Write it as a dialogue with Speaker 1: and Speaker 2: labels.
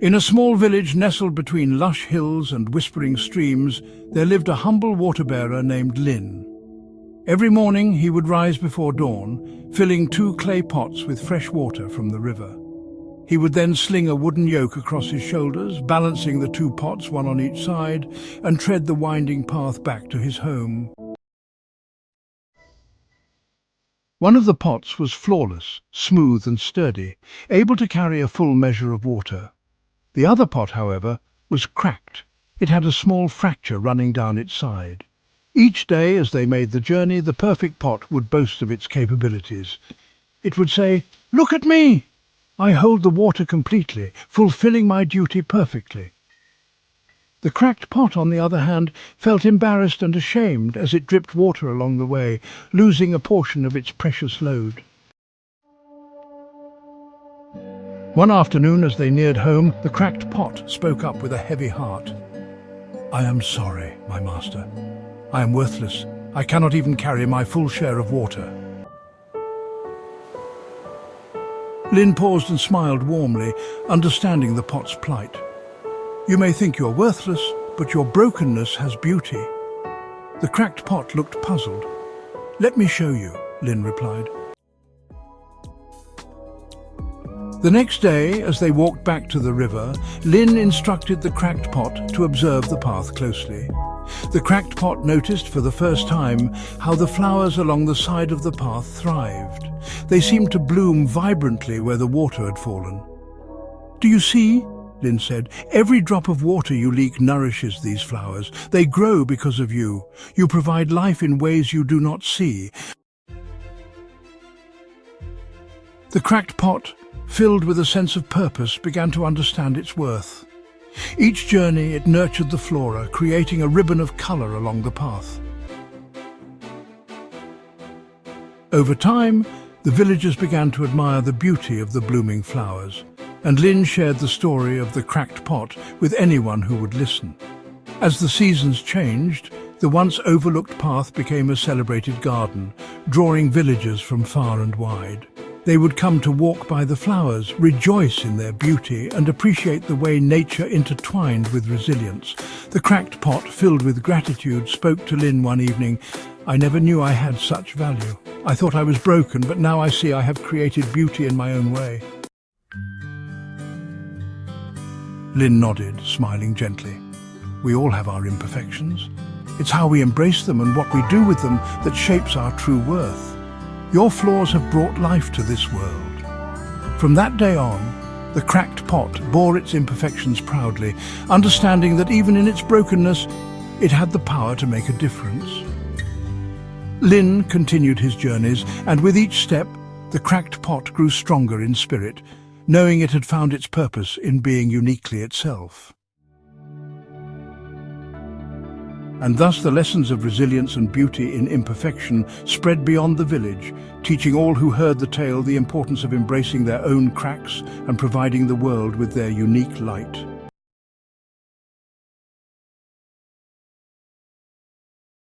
Speaker 1: In a small village nestled between lush hills and whispering streams, there lived a humble water-bearer named Lin. Every morning he would rise before dawn, filling 2 clay pots with fresh water from the river. He would then sling a wooden yoke across his shoulders, balancing the 2 pots, one on each side, and tread the winding path back to his home. One of the pots was flawless, smooth and sturdy, able to carry a full measure of water. The other pot, however, was cracked. It had a small fracture running down its side. Each day, as they made the journey, the perfect pot would boast of its capabilities. It would say, "Look at me! I hold the water completely, fulfilling my duty perfectly." The cracked pot, on the other hand, felt embarrassed and ashamed as it dripped water along the way, losing a portion of its precious load. One afternoon, as they neared home, the cracked pot spoke up with a heavy heart. "I am sorry, my master. I am worthless. I cannot even carry my full share of water." Lin paused and smiled warmly, understanding the pot's plight. "You may think you're worthless, but your brokenness has beauty." The cracked pot looked puzzled. "Let me show you," Lin replied. The next day, as they walked back to the river, Lin instructed the cracked pot to observe the path closely. The cracked pot noticed for the first time how the flowers along the side of the path thrived. They seemed to bloom vibrantly where the water had fallen. "Do you see?" Lin said. "Every drop of water you leak nourishes these flowers. They grow because of you. You provide life in ways you do not see." The cracked pot, filled with a sense of purpose, began to understand its worth. Each journey it nurtured the flora, creating a ribbon of colour along the path. Over time, the villagers began to admire the beauty of the blooming flowers, and Lin shared the story of the cracked pot with anyone who would listen. As the seasons changed, the once overlooked path became a celebrated garden, drawing villagers from far and wide. They would come to walk by the flowers, rejoice in their beauty, and appreciate the way nature intertwined with resilience. The cracked pot, filled with gratitude, spoke to Lin one evening. "I never knew I had such value. I thought I was broken, but now I see I have created beauty in my own way." Lin nodded, smiling gently. "We all have our imperfections. It's how we embrace them and what we do with them that shapes our true worth. Your flaws have brought life to this world." From that day on, the cracked pot bore its imperfections proudly, understanding that even in its brokenness, it had the power to make a difference. Lin continued his journeys, and with each step, the cracked pot grew stronger in spirit, knowing it had found its purpose in being uniquely itself. And thus the lessons of resilience and beauty in imperfection spread beyond the village, teaching all who heard the tale the importance of embracing their own cracks and providing the world with their unique light.